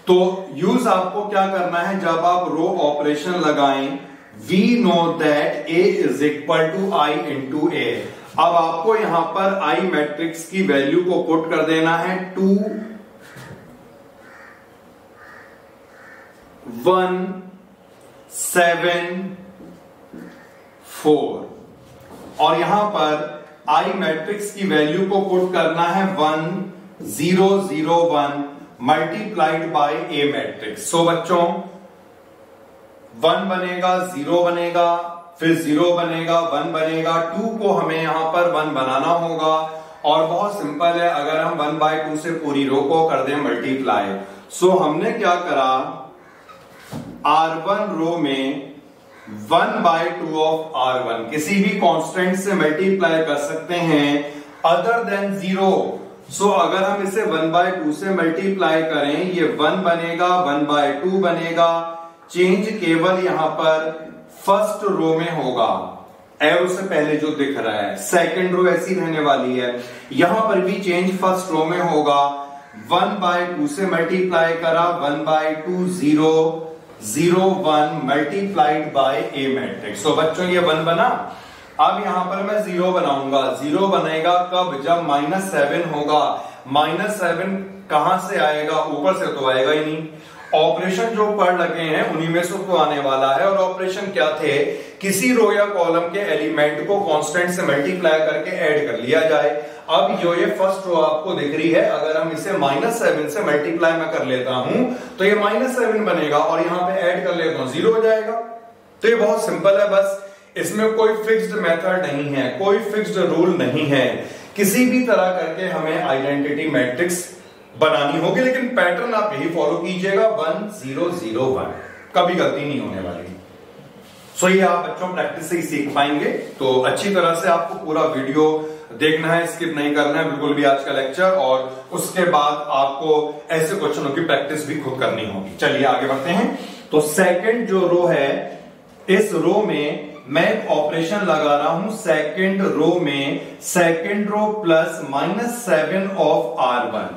तो यूज आपको क्या करना है, जब आप रो ऑपरेशन लगाएं, we know that A is equal to I into A। अब आपको यहां पर I मैट्रिक्स की वैल्यू को पुट कर देना है 2 1 7 4 और यहां पर I मैट्रिक्स की वैल्यू को पुट करना है 1 0 0 1 multiplied bye A matrix. So बच्चों 1 बनेगा, 0 बनेगा, फिर 0 बनेगा, 1 बनेगा, 2 को हमें यहां पर 1 बनाना होगा। और बहुत सिंपल है, अगर हम 1/2 से पूरी रो को कर दें मल्टीप्लाई। सो हमने क्या करा, R1 रो में 1/2 ऑफ R1 किसी भी कांस्टेंट से मल्टीप्लाई कर सकते हैं अदर देन 0। सो अगर हम इसे 1/2 से मल्टीप्लाई करें, ये 1 बनेगा, 1/2 बनेगा। चेंज केवल यहां पर फर्स्ट रो में होगा, एरो से पहले जो दिख रहा है। सेकंड रो ऐसी रहने वाली है, यहां पर भी चेंज फर्स्ट रो में होगा। 1/2 से मल्टीप्लाई करा, 1/2 0 0 1 multiplied bye A matrix. So बच्चों ये 1 बना। अब यहां पर मैं 0 बनाऊंगा। 0 बनेगा कब, जब -7 होगा। -7 कहां से आएगा, ऊपर से तो आएगा ही नहीं। ऑपरेशन जो पढ़ लगे हैं उन्हीं में से तो आने वाला है। और ऑपरेशन क्या थे, किसी रो या कॉलम के एलिमेंट को कांस्टेंट से मल्टीप्लाई करके ऐड कर लिया जाए। अब जो ये फर्स्ट रो आपको दिख रही है, अगर हम इसे -7 से मल्टीप्लाई में कर लेता हूं तो ये -7 बनेगा और यहां पे ऐड कर लेता हूं 0 हो जाएगा। तो ये बहुत सिंपल है, बस इसमें कोई फिक्स्ड मेथड नहीं है, कोई फिक्स्ड रूल नहीं है। किसी भी तरह करके हमें आइडेंटिटी मैट्रिक्स बनानी होगी, लेकिन पैटर्न आप यही फॉलो कीजिएगा 1 0 0 1, कभी गलती नहीं होने वाली। सो ये आप बच्चों प्रैक्टिस से ही सीख पाएंगे। तो अच्छी तरह से आपको पूरा वीडियो देखना है, स्किप नहीं करना है बिल्कुल भी आज का लेक्चर। और उसके बाद आपको ऐसे क्वेश्चनों की प्रैक्टिस भी खुद करनी होगी। चलिए आगे बढ़ते हैं। तो सेकंड जो रो है, इस रो में मैं ऑपरेशन लगा रहा हूं सेकंड रो में, second row plus -7 of R1।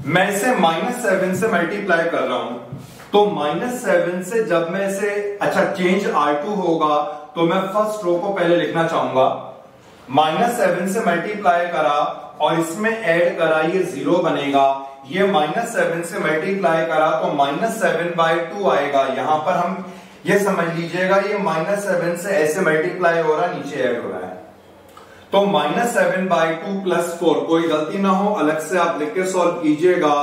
मैं इसे -7 से मल्टीप्लाई कर रहा हूं, तो -7 से जब मैं इसे, अच्छा चेंज R2 होगा तो मैं फर्स्ट रो को पहले लिखना चाहूंगा। -7 से मल्टीप्लाई करा और इसमें ऐड करा, ये 0 बनेगा। ये -7 से मल्टीप्लाई करा तो -7/2 आएगा। यहां पर हम ये समझ लीजिएगा, ये -7 से ऐसे मल्टीप्लाई हो रहा, नीचे ऐड हो रहा है। तो -7/2 + 4, कोई गलती ना हो, अलग से आप लिख के सॉल्व कीजिएगा।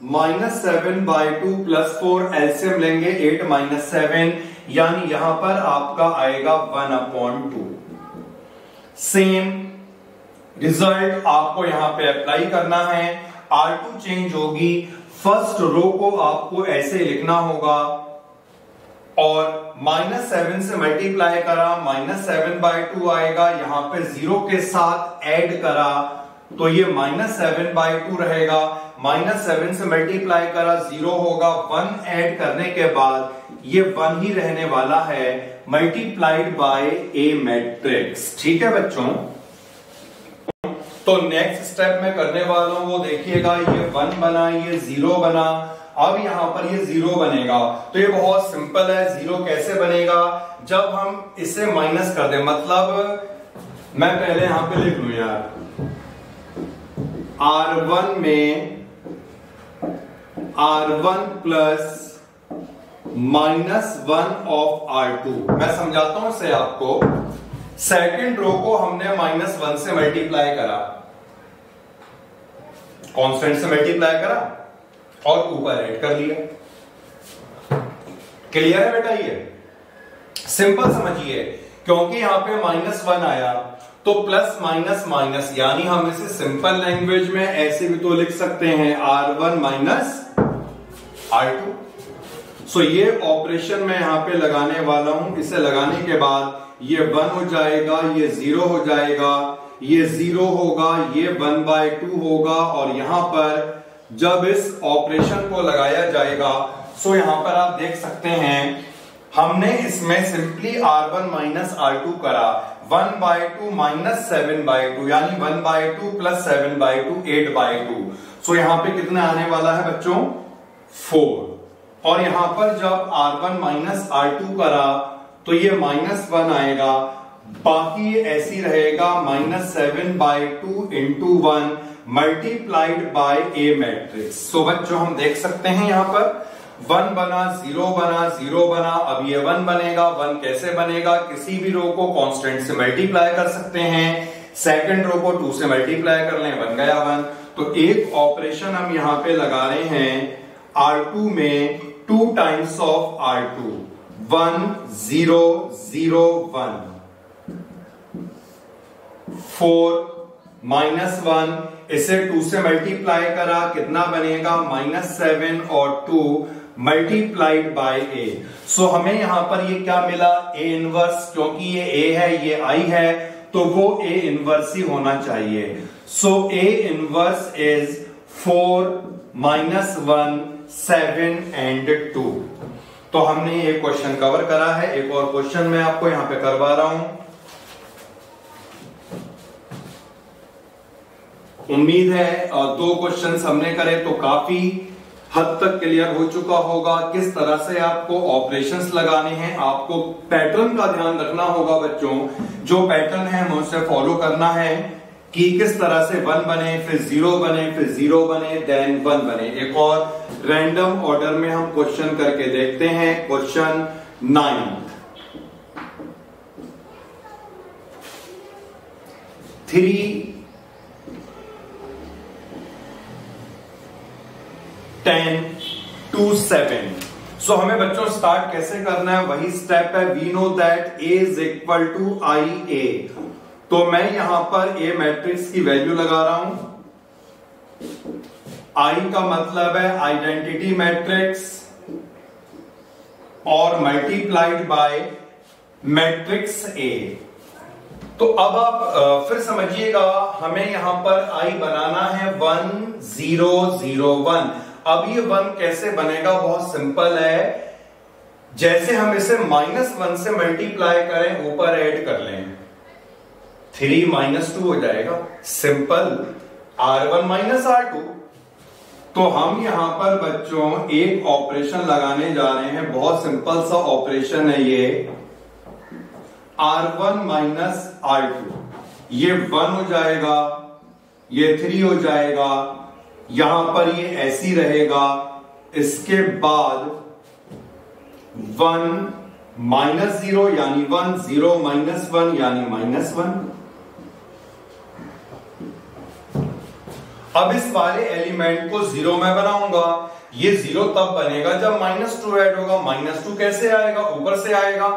-7/2 + 4 एलसीएम लेंगे 8 - 7, यानी यहां पर आपका आएगा 1/2। सेम रिजल्ट आपको यहां पे अप्लाई करना है। R2 चेंज होगी, फर्स्ट रो को आपको ऐसे लिखना होगा और -7 से मल्टीप्लाई करा, -7/2 आएगा। यहां पे 0 के साथ ऐड करा तो ये -7/2 रहेगा। -7 से मल्टीप्लाई करा, 0 होगा। 1 ऐड करने के बाद ये 1 ही रहने वाला है, मल्टीप्लाइड बाय A मैट्रिक्स। ठीक है बच्चों, तो नेक्स्ट स्टेप में करने वाला हूं वो देखिएगा, ये 1 बना, ये 0 बना। अब यहां पर ये 0 बनेगा, तो ये बहुत सिंपल है। 0 कैसे बनेगा, जब हम इसे माइनस कर दें, मतलब मैं पहले यहां पे लिख लूं यार, R1 में R1 प्लस -1 ऑफ R2। मैं समझाता हूं इसे आपको। सेकंड रो को हमने -1 से मल्टीप्लाई करा, कांस्टेंट से मल्टीप्लाई करा और ऊपर ऐड कर लिया। क्लियर है बेटा, ये सिंपल समझिए, क्योंकि यहां पे -1 आया तो प्लस माइनस माइनस, यानी हम इसे सिंपल लैंग्वेज में ऐसे भी तो लिख सकते हैं R1 माइनस R2। सो ये ऑपरेशन मैं यहां पे लगाने वाला हूं। इसे लगाने के बाद ये 1 हो जाएगा, ये 0 हो जाएगा, ये 0 होगा, ये 1/2 होगा। और यहां पर जब इस ऑपरेशन को लगाया जाएगा सो यहां पर आप देख सकते हैं हमने इसमें सिंपली R1 माइनस R2 करा, 1/2 माइनस 7/2 यानी 1/2 प्लस 7/2 8/2। सो यहां पे कितना आने वाला है बच्चों 4। और यहां पर जब R1 माइनस R2 करा तो ये -1 आएगा, बाकी ऐसी रहेगा -7/2 into 1 multiplied by A matrix. So बच्चों हम देख सकते हैं यहां पर 1 बना, 0 बना, 0 बना, अब ये 1 बनेगा। 1 कैसे बनेगा, किसी भी रो को कांस्टेंट से मल्टीप्लाई कर सकते हैं, सेकंड रो को 2 से मल्टीप्लाई कर लें, 1 गया 1। तो एक ऑपरेशन हम यहां पे लगा रहे हैं R2 में 2 टाइम्स ऑफ R2, 1 0 0 1 4 -1, इसे 2 से मल्टीप्लाई करा, कितना बनेगा -7 और 2 मल्टीप्लाइड बाय ए। सो हमें यहां पर ये क्या मिला, ए इनवर्स, क्योंकि ये ए है ये आई है तो वो ए इनवर्स ही होना चाहिए। सो ए इनवर्स इज 4 -1 7 एंड 2। तो हमने ये क्वेश्चन कवर करा है। एक और क्वेश्चन मैं आपको यहां पे करवा रहा हूं। उम्मीद है 2 क्वेश्चंस हमने करे तो काफी हद तक क्लियर हो चुका होगा किस तरह से आपको ऑपरेशंस लगाने हैं। आपको पैटर्न का ध्यान रखना होगा बच्चों, जो पैटर्न है हमें उसे फॉलो करना है कि किस तरह से 1 बने, फिर 0 बने, फिर 0 बने, देन 1 बने। एक और रैंडम ऑर्डर में हम क्वेश्चन करके देखते हैं। क्वेश्चन 9, 3 10 2 7। सो हमें बच्चों स्टार्ट कैसे करना है, वही स्टेप है। We know that A is equal to I A. तो मैं यहां पर ए मैट्रिक्स की वैल्यू लगा रहा हूं। आई का मतलब है आइडेंटिटी मैट्रिक्स और मल्टीप्लाइड बाय मैट्रिक्स ए। तो अब आप फिर समझिएगा, हमें यहां पर आई बनाना है 1 0 0 1। अब ये 1 कैसे बनेगा, बहुत सिंपल है। जैसे हम इसे -1 से मल्टीप्लाई करें, ऊपर ऐड कर लें, 3 -2 हो जाएगा। Simple, R1 minus R2। तो हम यहां पर बच्चों एक ऑपरेशन लगाने जा रहे हैं, बहुत सिंपल सा ऑपरेशन है ये। R1 माइनस R2, ये 1 हो जाएगा, ये 3 हो जाएगा, यहां पर ये ऐसी रहेगा। इसके बाद 1 -0 यानी 1, 0 -1 यानी -1। अब इस वाले एलिमेंट को 0 में बनाऊंगा। ये 0 तब बनेगा जब -2 ऐड होगा। -2 कैसे आएगा, ऊपर से आएगा।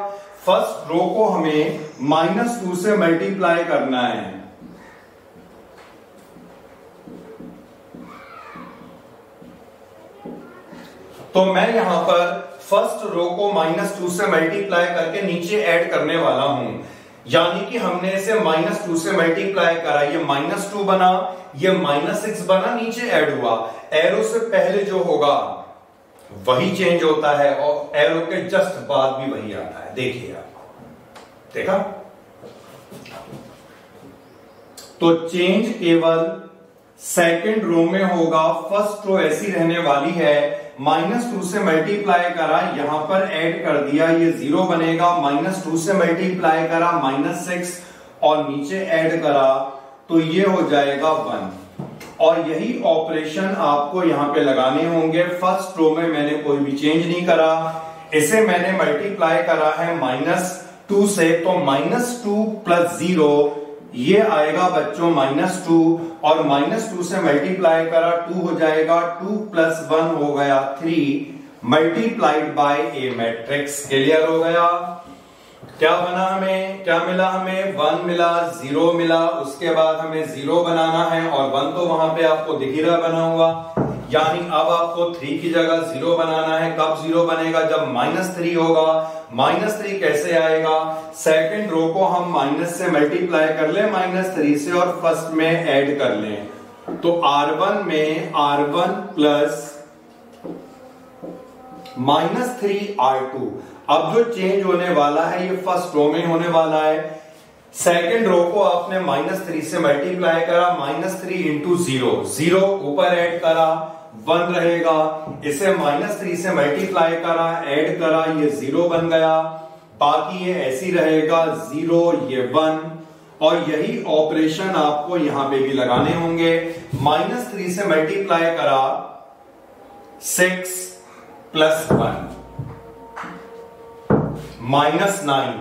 फर्स्ट रो को हमें -2 से मल्टीप्लाई करना है। तो मैं यहां पर फर्स्ट रो को -2 से मल्टीप्लाई करके नीचे ऐड करने वाला हूं। यानी कि हमने इसे -2 से मल्टीप्लाई करा, ये -2 बना, ये -6 बना, नीचे ऐड हुआ। एरो से पहले जो होगा वही चेंज होता है और एरो के जस्ट बाद भी वही आता है। देखिए आप, देखा? तो चेंज केवल सेकंड रो में होगा। फर्स्ट रो ऐसी रहने वाली है। -2 से मल्टीप्लाई करा, यहां पर ऐड कर दिया, ये 0 बनेगा। -2 से मल्टीप्लाई करा, -6 और नीचे ऐड करा तो ये हो जाएगा 1। और यही ऑपरेशन आपको यहां पे लगाने होंगे। फर्स्ट रो में मैंने कोई भी चेंज नहीं करा, इसे मैंने मल्टीप्लाई करा है -2 से, तो -2 प्लस 0 ये आएगा बच्चों -2, और -2 से मल्टीप्लाई करा 2 हो जाएगा, 2 + 1 हो गया 3 multiplied by A matrix. Clear हो गया? क्या बना, हमें क्या मिला, हमें 1 मिला, 0 मिला, उसके बाद हमें 0 बनाना है और 1 तो वहां पे आपको दिख ही रहा बना हुआ। यानी अब आपको 3 की जगह 0 बनाना है। कब 0 बनेगा, जब -3 होगा। -3 कैसे आएगा, सेकंड रो को हम माइनस से मल्टीप्लाई कर ले -3 से और फर्स्ट में ऐड कर लें। तो R1 में R1 प्लस -3r2। अब जो चेंज होने वाला है ये फर्स्ट रो में होने वाला है। सेकेंड रो को आपने -3 से मल्टीप्लाई करा, -3 इंटू 0 ऊपर ऐड करा 1 रहेगा, इसे -3 से मल्टीप्लाई करा ऐड करा ये 0 बन गया, बाकी ये ऐसी रहेगा 0 ये 1, और यही ऑपरेशन आपको यहां पे भी लगाने होंगे। -3 से मल्टीप्लाई करा 6 + 1 -9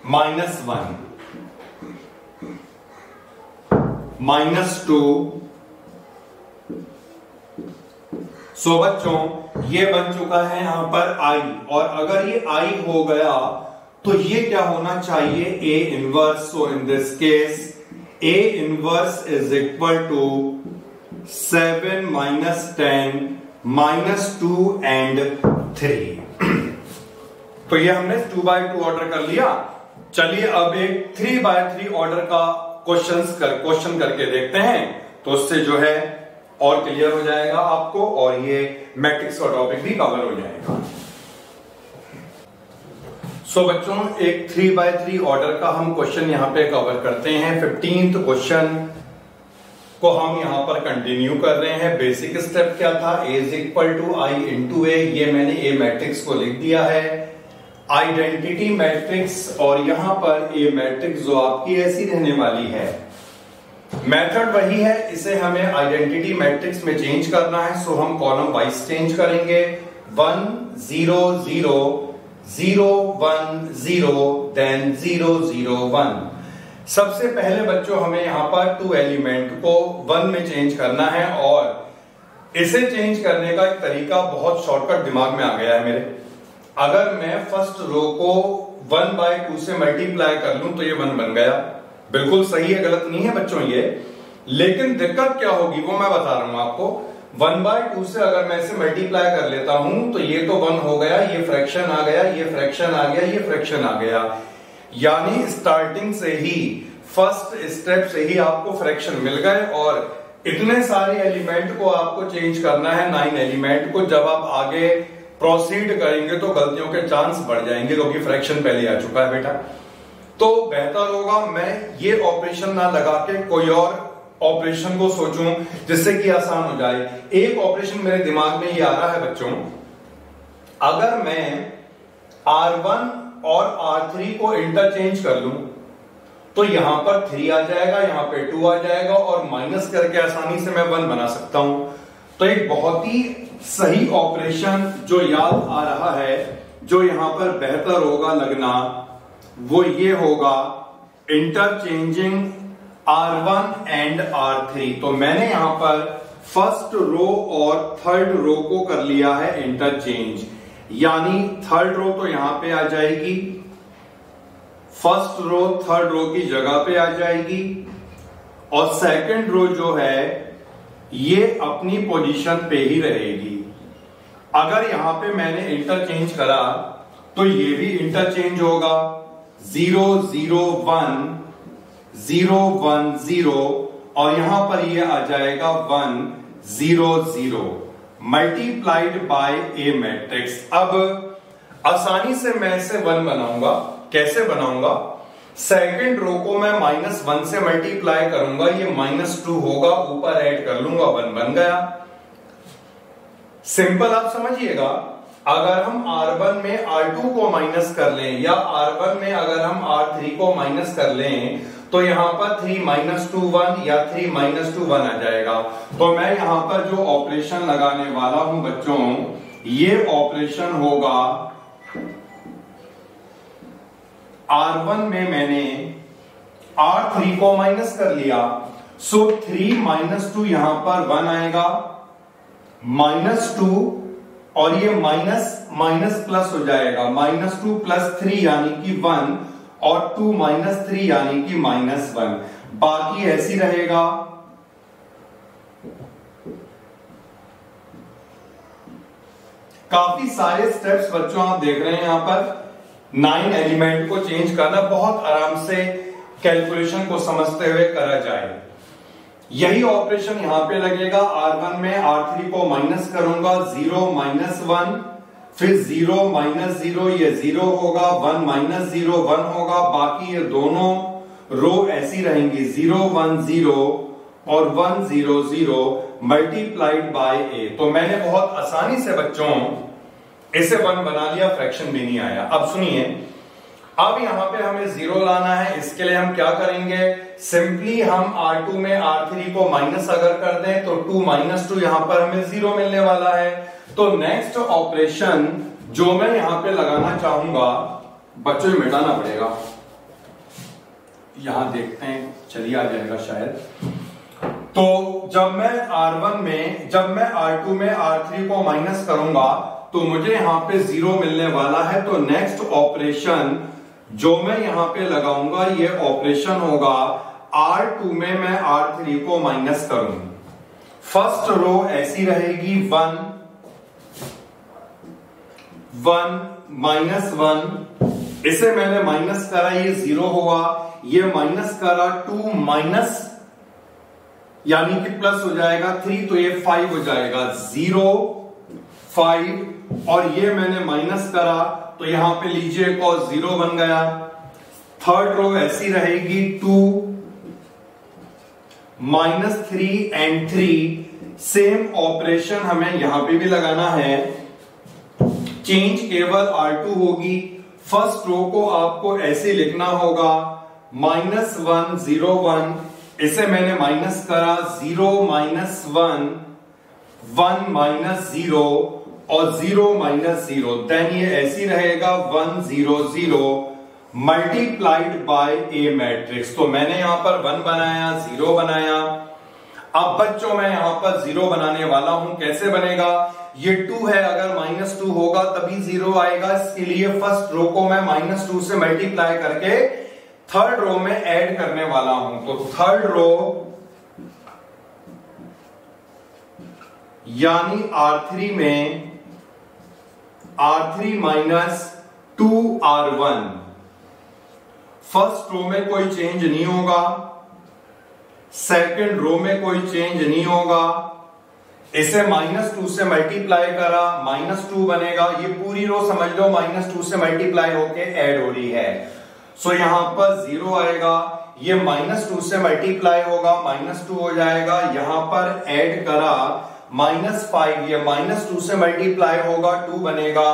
-1 -2। सो बच्चों ये बन चुका है यहां पर i, और अगर ये i हो गया तो ये क्या होना चाहिए A inverse. So in this case A inverse is equal to 7 - 10 -2 and 3। तो ये हमने 2x2 ऑर्डर कर लिया। चलिए अब एक 3x3 ऑर्डर का क्वेश्चन करके देखते हैं, तो उससे जो है और क्लियर हो जाएगा आपको, और ये मैट्रिक्स का टॉपिक भी कवर हो जाएगा। सो बच्चों एक 3x3 ऑर्डर का हम क्वेश्चन यहां पे कवर करते हैं। 15th क्वेश्चन को हम यहां पर कंटिन्यू कर रहे हैं। बेसिक स्टेप क्या था, A = I × A, ये मैंने A मैट्रिक्स को लिख दिया है, आइडेंटिटी मैट्रिक्स, और यहां पर A मैट्रिक्स जो आपकी ऐसी रहने वाली है। मेथड वही है, इसे हमें आइडेंटिटी मैट्रिक्स में चेंज करना है। सो हम कॉलम वाइज चेंज करेंगे, 1 0 0 0 1 0 देन 0 0 1। सबसे पहले बच्चों हमें यहां पर 2 एलिमेंट को 1 में चेंज करना है, और इसे चेंज करने का एक तरीका बहुत शॉर्टकट दिमाग में आ गया है मेरे। अगर मैं फर्स्ट रो को 1/2 से मल्टीप्लाई कर लूं तो ये 1 बन गया। बिल्कुल सही है, गलत नहीं है बच्चों ये। लेकिन दिक्कत क्या होगी वो मैं बता रहा हूं आपको। 1/2 से अगर मैं इसे मल्टीप्लाई कर लेता हूं तो ये तो 1 हो गया, ये फ्रैक्शन आ गया, ये फ्रैक्शन आ गया, ये फ्रैक्शन आ गया, यानी स्टार्टिंग से ही फर्स्ट स्टेप से ही आपको फ्रैक्शन मिल गए। और इतने सारे एलिमेंट को आपको चेंज करना है, 9 एलिमेंट को। जब आप आगे प्रोसीड करेंगे तो गलतियों के चांस बढ़ जाएंगे, क्योंकि फ्रैक्शन पहले आ चुका है बेटा। तो बेहतर होगा मैं ये ऑपरेशन ना लगा के कोई और ऑपरेशन को सोचूं जिससे कि आसान हो जाए। एक ऑपरेशन मेरे दिमाग में ये आ रहा है बच्चों, अगर मैं R1 और R3 को इंटरचेंज कर लूं तो यहां पर 3 आ जाएगा, यहां पे 2 आ जाएगा, और माइनस करके आसानी से मैं 1 बना सकता हूं। तो एक बहुत ही सही ऑपरेशन जो याद आ रहा है, जो यहां पर बेहतर होगा लगना, वो ये होगा इंटरचेंजिंग R1 एंड R3। तो मैंने यहां पर फर्स्ट रो और थर्ड रो को कर लिया है इंटरचेंज, यानी थर्ड रो तो यहां पे आ जाएगी, फर्स्ट रो थर्ड रो की जगह पे आ जाएगी, और सेकंड रो जो है ये अपनी पोजीशन पे ही रहेगी। अगर यहां पे मैंने इंटरचेंज करा तो ये भी इंटरचेंज होगा, 0 0 1 0 1 0, और यहां पर ये आ जाएगा 1 0 0 मल्टीप्लाइड बाय ए मैट्रिक्स। अब आसानी से मैं इसे 1 बनाऊंगा। कैसे बनाऊंगा, सेकंड रो को मैं -1 से मल्टीप्लाई करूंगा, ये -2 होगा, ऊपर ऐड कर लूंगा, 1 बन गया। सिंपल आप समझिएगा। अगर हम R1 में R2 को माइनस कर लें, या R1 में अगर हम R3 को माइनस कर लें, तो यहां पर 3 - 2 1 या 3 - 2 1 आ जाएगा। तो मैं यहां पर जो ऑपरेशन लगाने वाला हूं बच्चों, ये ऑपरेशन होगा R1 में मैंने R3 को माइनस कर लिया, सो 3 - 2 यहां पर 1 आएगा, -2, और ये माइनस माइनस प्लस हो जाएगा, -2 + 3 यानी कि 1, और 2 - 3 यानी कि -1, बाकी ऐसी रहेगा। काफी सारे स्टेप्स बच्चों आप देख रहे हैं यहां पर। 9 एलिमेंट को चेंज करना बहुत आराम से कैलकुलेशन को समझते हुए करा जाए। यही ऑपरेशन यहां पे लगेगा। R1 में R3 को माइनस करूंगा, 0 -1, फिर 0 -0 ये 0 होगा, 1 -0 1 होगा, बाकी ये दोनों रो ऐसी रहेंगी 0 1 0 और 1 0 0 मल्टीप्लाइड बाय a। तो मैंने बहुत आसानी से बच्चों इसे 1 बना लिया, फ्रैक्शन भी नहीं आया। अब सुनिए, अब यहां पे हमें 0 लाना है, इसके लिए हम क्या करेंगे, सिंपली हम R2 में R3 को माइनस अगर कर दें तो 2 -2 यहां पर हमें 0 मिलने वाला है। तो नेक्स्ट ऑपरेशन जो मैं यहां पे लगाना चाहूंगा, बच्चों ये मिटाना पड़ेगा, यहां देखते हैं, चलिए आ जाएगा शायद। तो जब मैं R2 में R3 को माइनस करूंगा तो मुझे यहां पे 0 मिलने वाला है। तो नेक्स्ट ऑपरेशन जो मैं यहां पे लगाऊंगा ये ऑपरेशन होगा R2 में मैं R3 को माइनस करूं। फर्स्ट रो ऐसी रहेगी 1 1 -1, इसे मैंने माइनस करा, ये 0 हुआ, ये माइनस करा 2 माइनस यानी कि प्लस हो जाएगा 3, तो ये 5 हो जाएगा, 0 5, और ये मैंने माइनस करा तो यहां पे लीजिए cos 0 बन गया। थर्ड रो ऐसी रहेगी 2 -3 एंड 3, सेम ऑपरेशन हमें यहां पे भी लगाना है, चेंज केवल R2 होगी। फर्स्ट रो को आपको ऐसे लिखना होगा -1 0 1, इसे मैंने माइनस करा, 0 -1 1 -0 और 0 -0, देन ये ऐसी रहेगा 1 0 0 मल्टीप्लाइड बाय ए मैट्रिक्स। तो मैंने यहां पर 1 बनाया, 0 बनाया। अब बच्चों मैं यहां पर 0 बनाने वाला हूं, कैसे बनेगा, ये 2 है, अगर -2 होगा तभी 0 आएगा। इसके लिए फर्स्ट रो को मैं -2 से मल्टीप्लाई करके थर्ड रो में ऐड करने वाला हूं। तो थर्ड रो यानी R3 में R3 - 2R1, फर्स्ट रो में कोई चेंज नहीं होगा, सेकंड रो में कोई चेंज नहीं होगा, इसे -2 से मल्टीप्लाई करा, -2 बनेगा, ये पूरी रो समझ लो -2 से मल्टीप्लाई होके ऐड हो रही है। सो यहां पर 0 आएगा, ये -2 से मल्टीप्लाई होगा, -2 हो जाएगा, यहां पर ऐड करा -5, ये -2 से मल्टीप्लाई होगा, 2 बनेगा,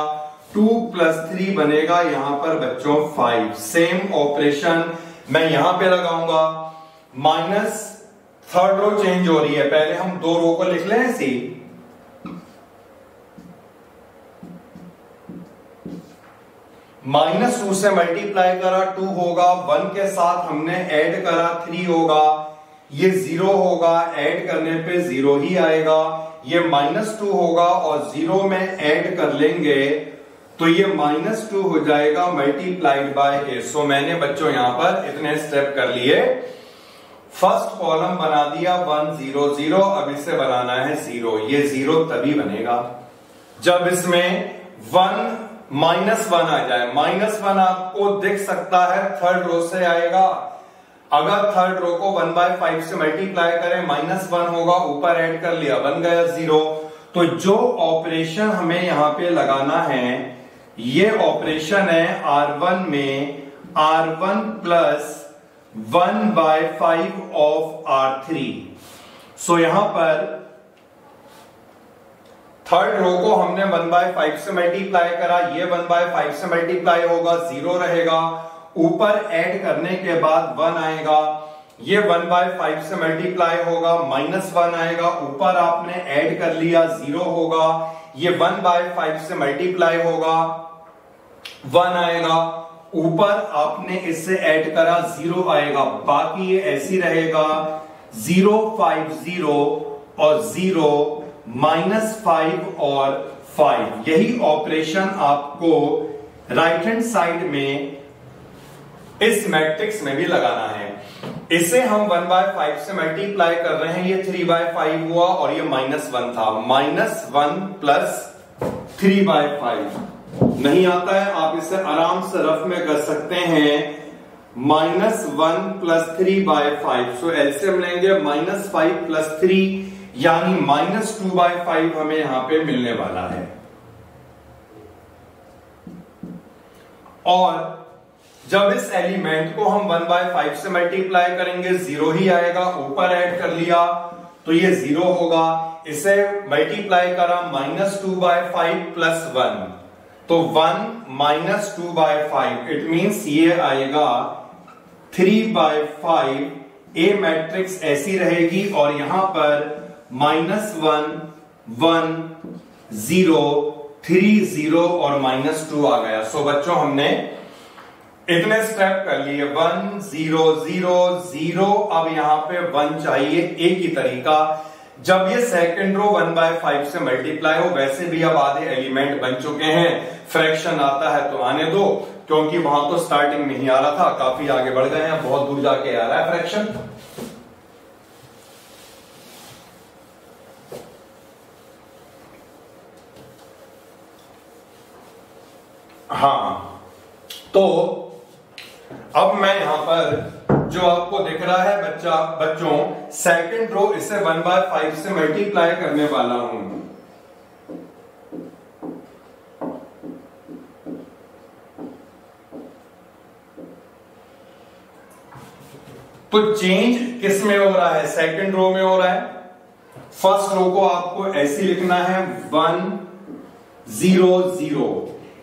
2 + 3 बनेगा, यहां पर बच्चों 5। सेम ऑपरेशन मैं यहां पे लगाऊंगा, माइनस थर्ड रो चेंज हो रही है, पहले हम 2 रो को लिख लें ऐसी, -2 से मल्टीप्लाई करा 2 होगा, 1 के साथ हमने ऐड करा 3 होगा, ये 0 होगा, ऐड करने पे 0 ही आएगा, ये -2 होगा और 0 में ऐड कर लेंगे तो ये -2 हो जाएगा मल्टीप्लाइड बाय ए। सो मैंने बच्चों यहां पर इतने स्टेप कर लिए, फर्स्ट कॉलम बना दिया 1 0 0, अब इसे बनाना है 0। ये 0 तभी बनेगा जब इसमें 1 -1 आ जाए। -1 आपको दिख सकता है थर्ड रो से आएगा, अगर थर्ड रो को 1/5 से मल्टीप्लाई करें -1 होगा, ऊपर ऐड कर लिया, बन गया 0। तो जो ऑपरेशन हमें यहां पे लगाना है ये ऑपरेशन है R1 में R1 + 1/5 ऑफ R3। सो यहां पर थर्ड रो को हमने 1/5 से मल्टीप्लाई करा, ये 1/5 से मल्टीप्लाई होगा, 0 रहेगा, ऊपर ऐड करने के बाद 1 आएगा, ये 1/5 से मल्टीप्लाई होगा, -1 आएगा, ऊपर आपने ऐड कर लिया, 0 होगा, ये 1/5 से मल्टीप्लाई होगा, 1 आएगा, ऊपर आपने इससे ऐड करा, 0 आएगा, बाकी ये ऐसी रहेगा 0 5 0 और 0 -5 और 5। यही ऑपरेशन आपको राइट हैंड साइड में इस मैट्रिक्स में भी लगाना है। इसे हम 1/5 से मल्टीप्लाई कर रहे हैं, ये 3/5 हुआ और ये -1 था, -1 + 3/5 नहीं आता है, आप इसे आराम से रफ में कर सकते हैं -1 प्लस 3/5। सो एलसीएम लेंगे -5 प्लस 3 यानी -2/5 हमें यहां पे मिलने वाला है। और जब इस एलिमेंट को हम 1/5 से मल्टीप्लाई करेंगे 0 ही आएगा, ऊपर ऐड कर लिया तो ये 0 होगा। इसे मल्टीप्लाई करा -2/5 प्लस 1 तो 1 -2/5 इट मींस ये आएगा 3/5। ए मैट्रिक्स ऐसी रहेगी और यहां पर -1 1 0 3 0 और -2 आ गया। सो बच्चों हमने इतने स्टेप कर लिए 1 0 0 0। अब यहां पे 1 चाहिए। एक ही तरीका, जब ये सेकंड रो 1/5 से मल्टीप्लाई हो, वैसे भी अब आधे एलिमेंट बन चुके हैं, फ्रैक्शन आता है तो आने दो, क्योंकि वहां तो स्टार्टिंग में ही आ रहा था, काफी आगे बढ़ गए हैं, बहुत दूर जाके आ रहा है फ्रैक्शन। हाँ, तो अब मैं यहां पर जो आपको दिख रहा है बच्चों सेकंड रो, इसे 1/5 से मल्टीप्लाई करने वाला हूं। तो चेंज किस में हो रहा है? सेकंड रो में हो रहा है। फर्स्ट रो को आपको ऐसे लिखना है 1 0 0।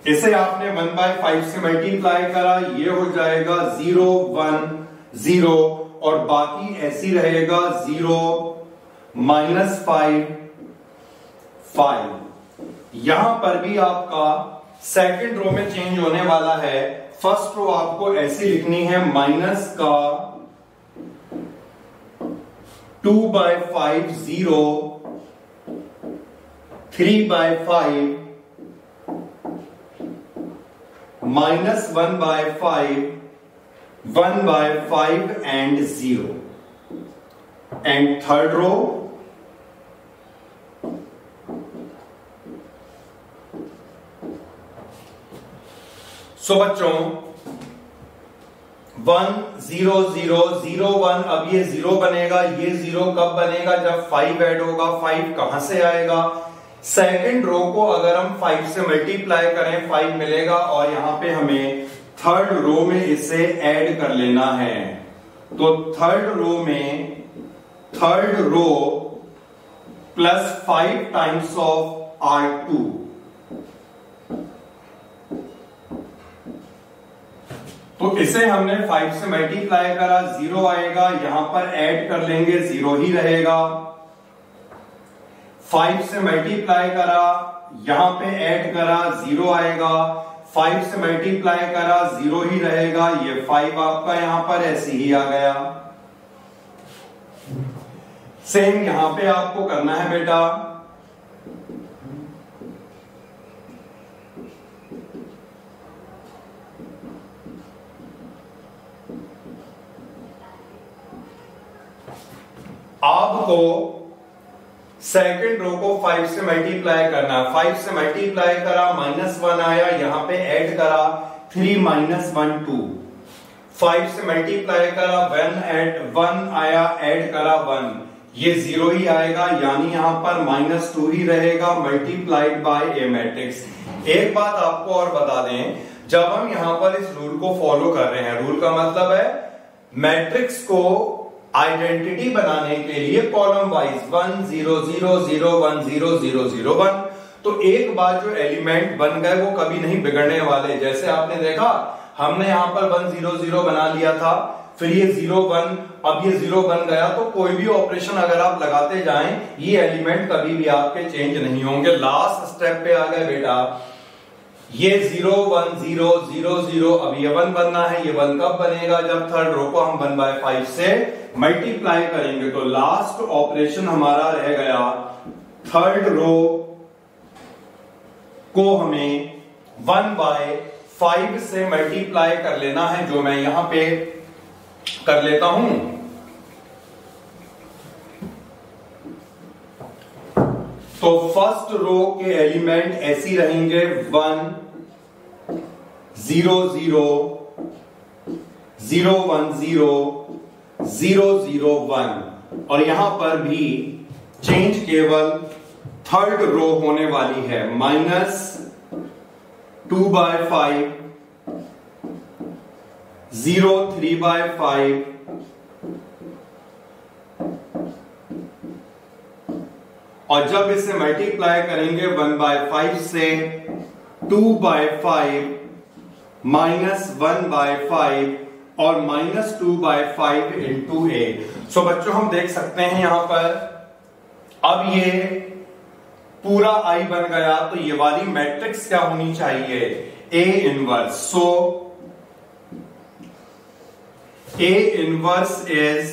इसे आपने 1/5 से मल्टीप्लाई करा, ये हो जाएगा 0 1 0 और बाकी ऐसी रहेगा 0 -5 5। यहां पर भी आपका सेकंड रो में चेंज होने वाला है। फर्स्ट रो आपको ऐसी लिखनी है माइनस का 2/5 0 3/5 -1/5 1/5 and 0। and third row सो बच्चों 1 0 0 0 1। अब ये 0 बनेगा, ये 0 कब बनेगा? जब 5 ऐड होगा। 5 कहां से आएगा? सेकंड रो को अगर हम 5 से मल्टीप्लाई करें 5 मिलेगा और यहां पे हमें थर्ड रो में इसे ऐड कर लेना है। तो third row plus 5 times of R2। तो इसे हमने 5 से मल्टीप्लाई करा, 0 आएगा, यहां पर ऐड कर लेंगे, 0 ही रहेगा। 5 से मल्टीप्लाई करा, यहां पे ऐड करा, 0 आएगा। 5 से मल्टीप्लाई करा, 0 ही रहेगा, ये 5 आपका यहां पर ऐसे ही आ गया। सेम यहां पे आपको करना है बेटा। आपको सेकंड रो को 5 से मल्टीप्लाई करना है। 5 से मल्टीप्लाई करा, -1 आया, यहां पे ऐड करा 3 -1 2। 5 से मल्टीप्लाई करा, 1 आया, ऐड करा 1, ये 0 ही आएगा, यानी यहां पर -2 ही रहेगा मल्टीप्लाइड बाय ए मैट्रिक्स। एक बात आपको और बता दें, जब हम यहां पर इस रूल को फॉलो कर रहे हैं, रूल का मतलब है मैट्रिक्स को आइडेंटिटी बनाने के लिए कॉलम वाइज 1 0 0 0 1 0 0 0 1। तो एक बार जो एलिमेंट बन गए वो कभी नहीं बिगड़ने वाले। जैसे आपने देखा हमने यहां पर 1 0 0 बना लिया था, फिर ये 0 1, अब ये 0 बन गया। तो कोई भी ऑपरेशन अगर आप लगाते जाएं, ये एलिमेंट कभी भी आपके चेंज नहीं होंगे। लास्ट स्टेप पे आ गए बेटा, ये 0 1 0 0 0, अब ये 1 बनना है। ये 1 कब बनेगा? जब थर्ड रो को हम 1/5 से मल्टीप्लाई करेंगे। तो लास्ट ऑपरेशन हमारा रह गया, थर्ड रो को हमें 1/5 से मल्टीप्लाई कर लेना है, जो मैं यहां पे कर लेता हूं। तो फर्स्ट रो के एलिमेंट ऐसी रहेंगे 1 0 0 0 1 0 0 0 1, और यहां पर भी चेंज केवल थर्ड रो होने वाली है, -2/5 0 3/5 और जब इसे मल्टीप्लाई करेंगे 1/5 से 2/5 -1/5 और -2/5 इंटू a। सो बच्चों हम देख सकते हैं यहां पर अब ये पूरा I बन गया, तो ये वाली मैट्रिक्स क्या होनी चाहिए, A inverse. So A inverse is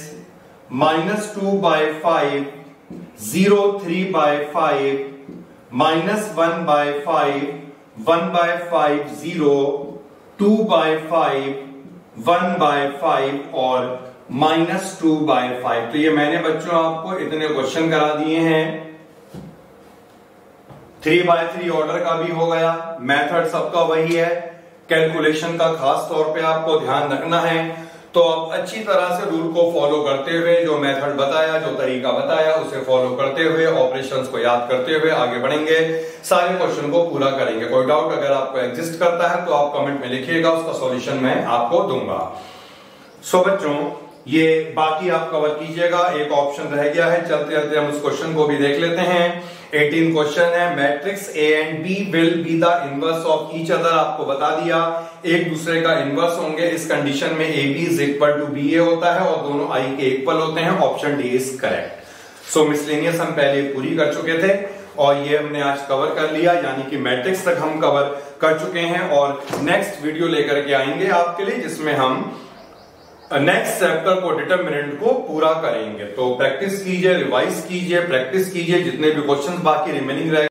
-2/5 0 3/5 -1/5 1/5 0 2/5 1/5 और -2/5। तो ये मैंने बच्चों आपको इतने क्वेश्चन करा दिए हैं। 3/3 ऑर्डर का भी हो गया, मेथड सबका वही है, कैलकुलेशन का खास तौर पे आपको ध्यान रखना है। तो आप अच्छी तरह से रूल को फॉलो करते हुए, जो मेथड बताया, जो तरीका बताया, उसे फॉलो करते हुए, ऑपरेशंस को याद करते हुए आगे बढ़ेंगे, सारे क्वेश्चन को पूरा करेंगे। कोई डाउट अगर आपको एग्जिस्ट करता है तो आप कमेंट में लिखिएगा, उसका सॉल्यूशन मैं आपको दूंगा। सो बच्चों ये बाकी आप कवर कीजिएगा, एक ऑप्शन रह गया है, चलते चलते हम उस क्वेश्चन को भी देख लेते हैं। 18 क्वेश्चन है, matrix A and B will be the inverse of each other. आपको बता दिया एक दूसरे का इनवर्स होंगे इस कंडीशन में A B is equal to B A होता है और दोनों आई के इक्वल होते हैं। Option D is correct. So miscellaneous हम पहले पूरी कर चुके थे और ये हमने आज कवर कर लिया, यानी कि मैट्रिक्स तक हम कवर कर चुके हैं और नेक्स्ट वीडियो लेकर के आएंगे आपके लिए, जिसमें हम नेक्स्ट चैप्टर को डिटरमिनेंट को पूरा करेंगे। तो प्रैक्टिस कीजिए, रिवाइज कीजिए, प्रैक्टिस कीजिए, जितने भी क्वेश्चंस बाकी रिमेनिंग रहे